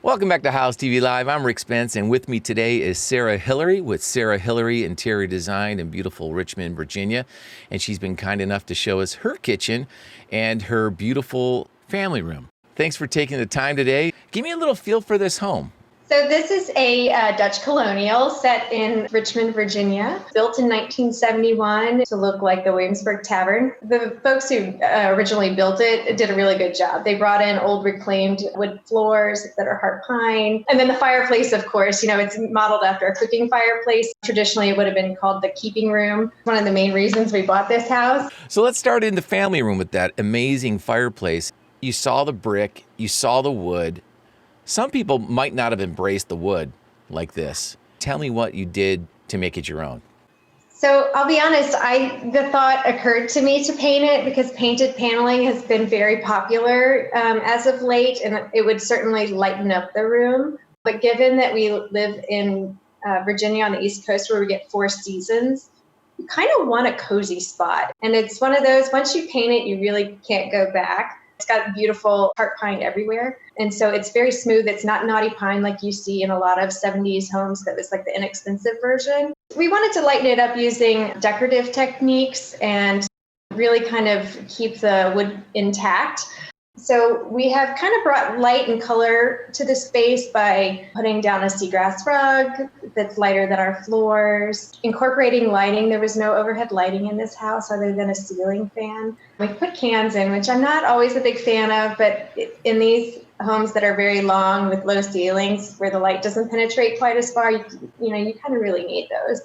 Welcome back to House TV Live. I'm Rick Spence, and with me today is Sara Hillery with Sara Hillery Interior Design in beautiful Richmond, Virginia. And she's been kind enough to show us her kitchen and her beautiful family room. Thanks for taking the time today. Give me a little feel for this home. So this is a Dutch Colonial set in Richmond, Virginia, built in 1971 to look like the Williamsburg tavern. The folks who originally built it did a really good job. They brought in old reclaimed wood floors that are hard pine. And then the fireplace, of course, it's modeled after a cooking fireplace. Traditionally, it would have been called the keeping room. One of the main reasons we bought this house. So let's start in the family room with that amazing fireplace. You saw the brick, you saw the wood. Some people might not have embraced the wood like this. Tell me what you did to make it your own. So I'll be honest, the thought occurred to me to paint it because painted paneling has been very popular as of late, and it would certainly lighten up the room. But given that we live in Virginia on the East Coast where we get 4 seasons, you kind of want a cozy spot. And it's one of those, once you paint it, you really can't go back. It's got beautiful heart pine everywhere. And so it's very smooth. It's not knotty pine like you see in a lot of 70s homes that was like the inexpensive version. We wanted to lighten it up using decorative techniques and really kind of keep the wood intact. So we have kind of brought light and color to the space by putting down a seagrass rug that's lighter than our floors, incorporating lighting. There was no overhead lighting in this house other than a ceiling fan. We put cans in, which I'm not always a big fan of, but in these homes that are very long with low ceilings where the light doesn't penetrate quite as far, you kind of really need those.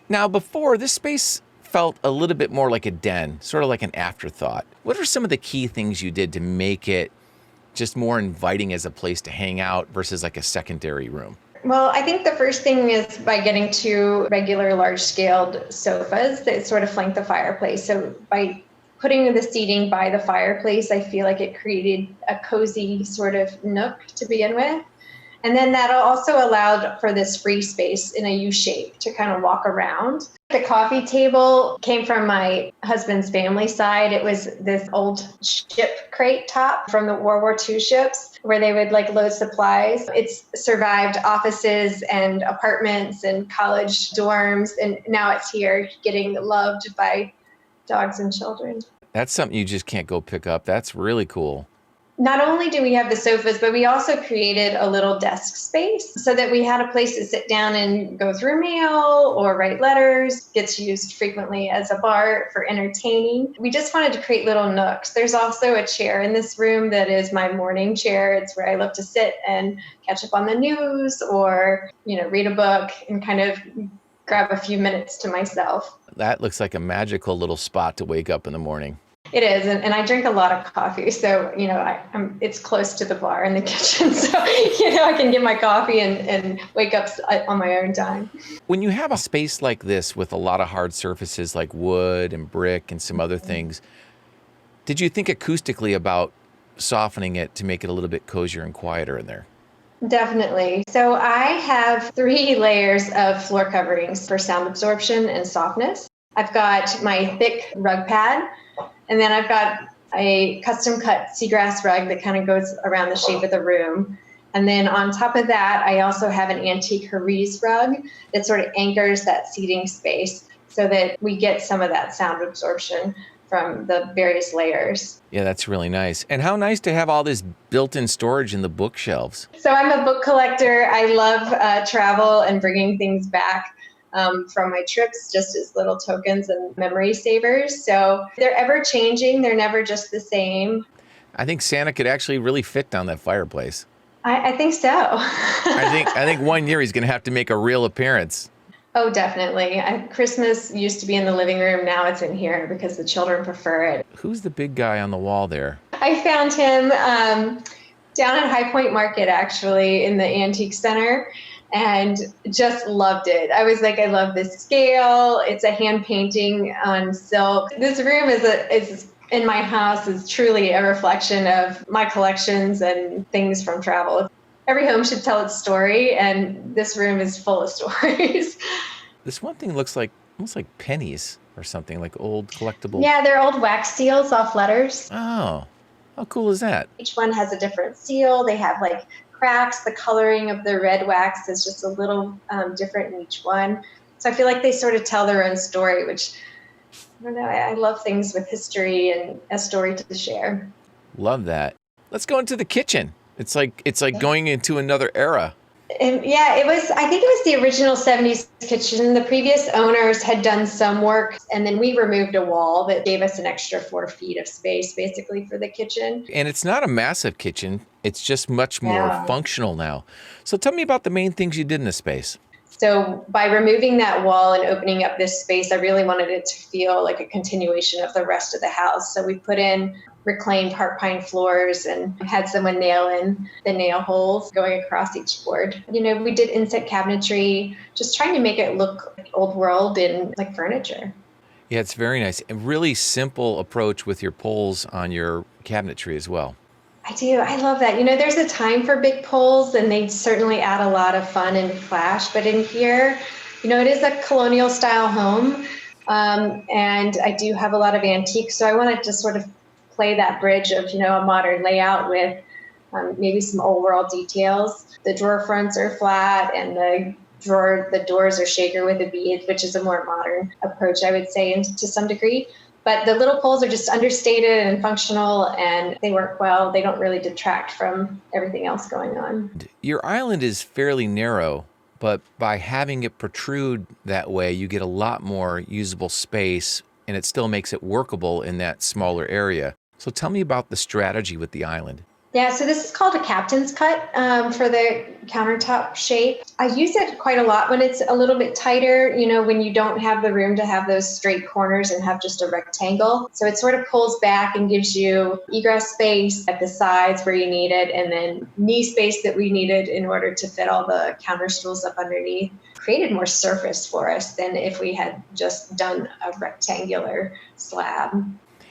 Now, before, this space felt a little bit more like a den, sort of like an afterthought. What are some of the key things you did to make it just more inviting as a place to hang out versus like a secondary room? Well, I think the first thing is by getting 2 regular large-scaled sofas that sort of flank the fireplace. So by putting the seating by the fireplace, I feel like it created a cozy sort of nook to begin with. And then that also allowed for this free space in a U shape to kind of walk around. The coffee table came from my husband's family side. It was this old ship crate top from the World War II ships where they would load supplies. It's survived offices and apartments and college dorms, and now it's here getting loved by dogs and children. That's something you just can't go pick up. That's really cool. Not only do we have the sofas, but we also created a little desk space so that we had a place to sit down and go through mail or write letters. Gets used frequently as a bar for entertaining. We just wanted to create little nooks. There's also a chair in this room that is my morning chair. It's where I love to sit and catch up on the news or, read a book and kind of grab a few minutes to myself. That looks like a magical little spot to wake up in the morning. It is, and I drink a lot of coffee, so it's close to the bar in the kitchen, so I can get my coffee and wake up on my own time. When you have a space like this with a lot of hard surfaces like wood and brick and some other things, did you think acoustically about softening it to make it a little bit cozier and quieter in there? Definitely. So I have 3 layers of floor coverings for sound absorption and softness. I've got my thick rug pad. And then I've got a custom cut seagrass rug that kind of goes around the shape of the room. And then on top of that, I also have an antique Herre's rug that sort of anchors that seating space so that we get some of that sound absorption from the various layers. Yeah, that's really nice. And how nice to have all this built-in storage in the bookshelves. So I'm a book collector. I love travel and bringing things back from my trips just as little tokens and memory savers. So they're ever changing. They're never just the same. I think Santa could actually really fit down that fireplace. I think so. I think one year he's going to have to make a real appearance. Oh, definitely. Christmas used to be in the living room. Now it's in here because the children prefer it. Who's the big guy on the wall there? I found him down at High Point Market, actually, in the Antique Center. And just loved it. I was like, I love this scale. It's a hand painting on silk. This room is in my house is truly a reflection of my collections and things from travel. Every home should tell its story, and this room is full of stories. This one thing looks like almost like pennies or something, like old collectible. Yeah, they're old wax seals off letters. Oh, how cool is that? Each one has a different seal. They have cracks. The coloring of the red wax is just a little different in each one. So I feel like they sort of tell their own story, which, I don't know, I love things with history and a story to share. Love that. Let's go into the kitchen. It's like going into another era. And yeah, I think it was the original 70s kitchen. The previous owners had done some work, and then we removed a wall that gave us an extra 4 feet of space basically for the kitchen. And it's not a massive kitchen. It's just much more Yeah. functional now. So tell me about the main things you did in the space. So by removing that wall and opening up this space, I really wanted it to feel like a continuation of the rest of the house. So we put in reclaimed heart pine floors and had someone nail in the nail holes going across each board. You know, we did inset cabinetry, just trying to make it look like old world and like furniture. Yeah, it's very nice. A really simple approach with your poles on your cabinetry as well. I do. I love that. You know, there's a time for big poles, and they certainly add a lot of fun and flash. But in here, you know, it is a colonial-style home, and I do have a lot of antiques. So I wanted to sort of play that bridge of, you know, a modern layout with maybe some old-world details. The drawer fronts are flat, and the doors are shaker with a bead, which is a more modern approach, I would say, to some degree. But the little poles are just understated and functional, and they work well. They don't really detract from everything else going on. Your island is fairly narrow, but by having it protrude that way, you get a lot more usable space, and it still makes it workable in that smaller area. So tell me about the strategy with the island. Yeah, so this is called a captain's cut for the countertop shape. I use it quite a lot when it's a little bit tighter, you know, when you don't have the room to have those straight corners and have just a rectangle. So it sort of pulls back and gives you egress space at the sides where you need it, and then knee space that we needed in order to fit all the counter stools up underneath. Created more surface for us than if we had just done a rectangular slab.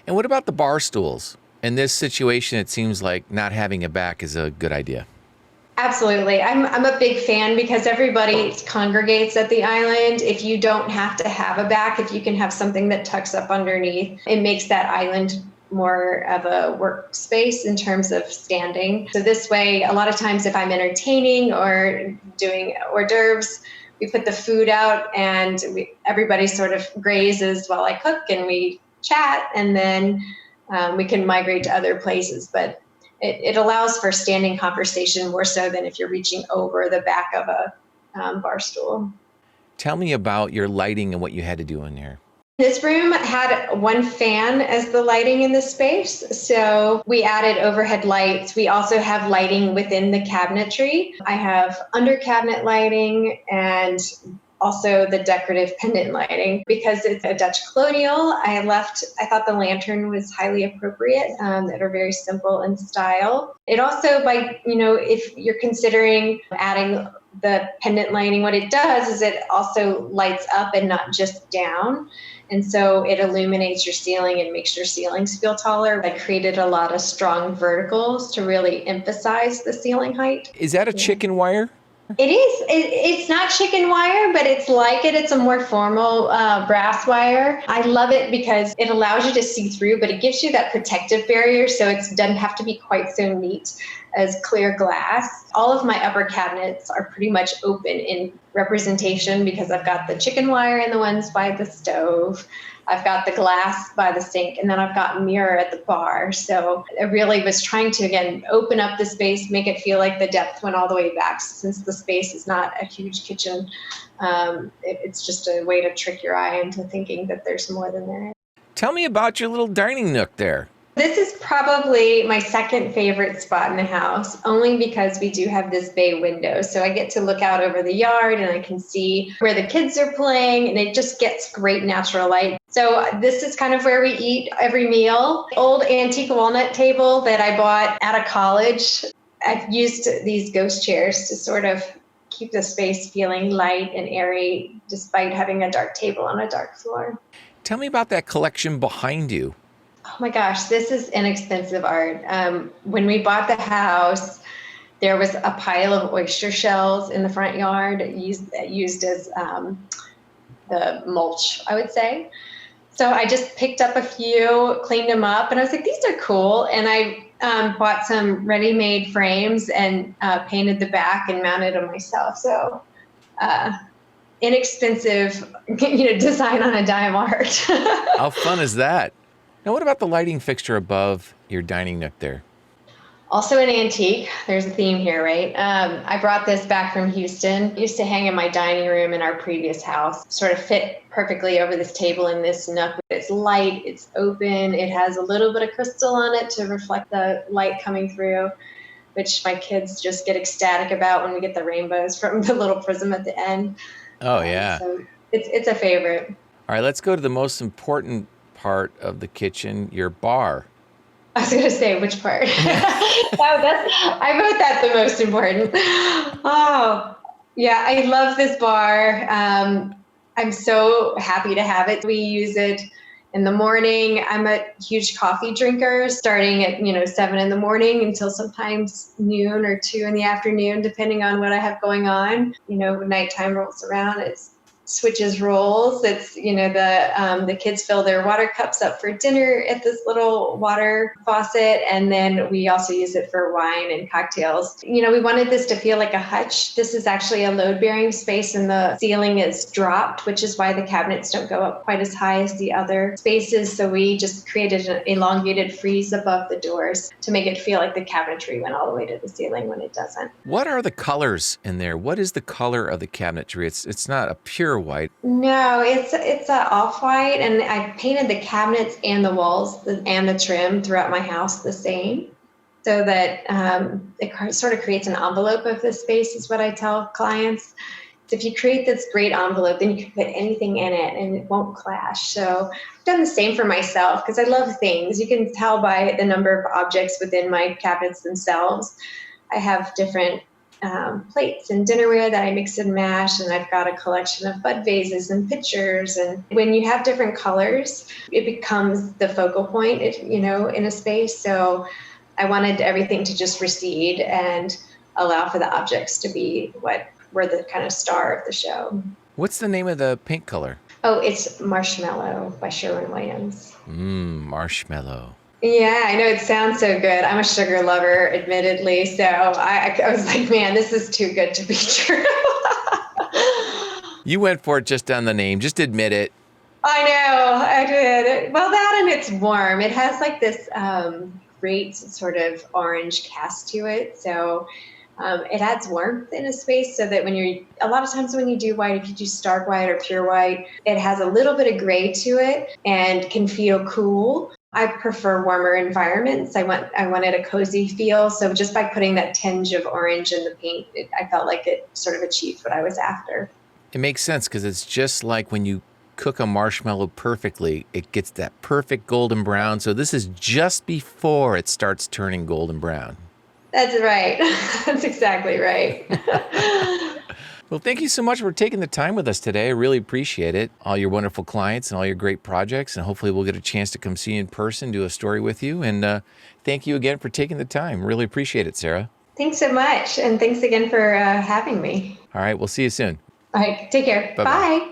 And what about the bar stools? In this situation, it seems like not having a back is a good idea. Absolutely. I'm a big fan because everybody congregates at the island. If you don't have to have a back, if you can have something that tucks up underneath, it makes that island more of a workspace in terms of standing. So this way, a lot of times if I'm entertaining or doing hors d'oeuvres, we put the food out and everybody sort of grazes while I cook, and we chat, and then we can migrate to other places. But it allows for standing conversation more so than if you're reaching over the back of a bar stool. Tell me about your lighting and what you had to do in there. This room had one fan as the lighting in the space, so we added overhead lights. We also have lighting within the cabinetry. I have under cabinet lighting and also the decorative pendant lighting. Because it's a Dutch Colonial, I thought the lantern was highly appropriate, that are very simple in style. It also, if you're considering adding the pendant lighting, what it does is it also lights up and not just down. And so it illuminates your ceiling and makes your ceilings feel taller. I created a lot of strong verticals to really emphasize the ceiling height. Is that a chicken wire? It is. It's not chicken wire, but it's like it. It's a more formal brass wire. I love it because it allows you to see through, but it gives you that protective barrier, so it doesn't have to be quite so neat as clear glass. All of my upper cabinets are pretty much open in representation because I've got the chicken wire in the ones by the stove. I've got the glass by the sink, and then I've got a mirror at the bar. So I really was trying to, again, open up the space, make it feel like the depth went all the way back. Since the space is not a huge kitchen, it's just a way to trick your eye into thinking that there's more than there is. Tell me about your little dining nook there. This is probably my second favorite spot in the house, only because we do have this bay window. So I get to look out over the yard and I can see where the kids are playing, and it just gets great natural light. So this is kind of where we eat every meal. Old antique walnut table that I bought out of college. I've used these ghost chairs to sort of keep the space feeling light and airy despite having a dark table on a dark floor. Tell me about that collection behind you. Oh my gosh, this is inexpensive art. When we bought the house, there was a pile of oyster shells in the front yard used as the mulch, I would say. So I just picked up a few, cleaned them up, and I was like, these are cool. And I bought some ready-made frames and painted the back and mounted them myself. So inexpensive, design on a dime art. How fun is that? Now, what about the lighting fixture above your dining nook there? Also an antique. There's a theme here, right? I brought this back from Houston. It used to hang in my dining room in our previous house. Sort of fit perfectly over this table in this nook. It's light, it's open, it has a little bit of crystal on it to reflect the light coming through, which my kids just get ecstatic about when we get the rainbows from the little prism at the end. Oh, yeah. So it's a favorite. All right, let's go to the most important part of the kitchen, your bar. I was going to say, which part? I wrote that the most important. Oh, yeah, I love this bar. I'm so happy to have it. We use it in the morning. I'm a huge coffee drinker, starting at 7 in the morning until sometimes noon or 2 in the afternoon, depending on what I have going on. When nighttime rolls around, it's switches roles. It's the kids fill their water cups up for dinner at this little water faucet, and then we also use it for wine and cocktails. We wanted this to feel like a hutch. This is actually a load-bearing space, and the ceiling is dropped, which is why the cabinets don't go up quite as high as the other spaces. So we just created an elongated frieze above the doors to make it feel like the cabinetry went all the way to the ceiling when it doesn't. What are the colors in there? What is the color of the cabinetry? It's not a pure white. No, it's a off-white, and I painted the cabinets and the walls and the trim throughout my house the same, so that it sort of creates an envelope of the space, is what I tell clients. So if you create this great envelope, then you can put anything in it and it won't clash. So I've done the same for myself because I love things. You can tell by the number of objects within my cabinets themselves. I have different plates and dinnerware that I mix and mash, and I've got a collection of bud vases and pictures. And when you have different colors, it becomes the focal point, in a space. So I wanted everything to just recede and allow for the objects to be what were the kind of star of the show. What's the name of the paint color? Oh, it's Marshmallow by Sherwin-Williams. Marshmallow. Yeah, I know it sounds so good. I'm a sugar lover, admittedly. So I was like, man, this is too good to be true. You went for it just on the name. Just admit it. I know, I did. Well, that, and it's warm. It has like this great sort of orange cast to it. So it adds warmth in a space, so that a lot of times when you do white, if you do stark white or pure white, it has a little bit of gray to it and can feel cool. I prefer warmer environments. I wanted a cozy feel. So just by putting that tinge of orange in the paint, I felt like it sort of achieved what I was after. It makes sense because it's just like when you cook a marshmallow perfectly, it gets that perfect golden brown. So this is just before it starts turning golden brown. That's right. That's exactly right. Well, thank you so much for taking the time with us today. I really appreciate it. All your wonderful clients and all your great projects. And hopefully we'll get a chance to come see you in person, do a story with you. And thank you again for taking the time. Really appreciate it, Sara. Thanks so much. And thanks again for having me. All right. We'll see you soon. All right. Take care. Bye-bye. Bye.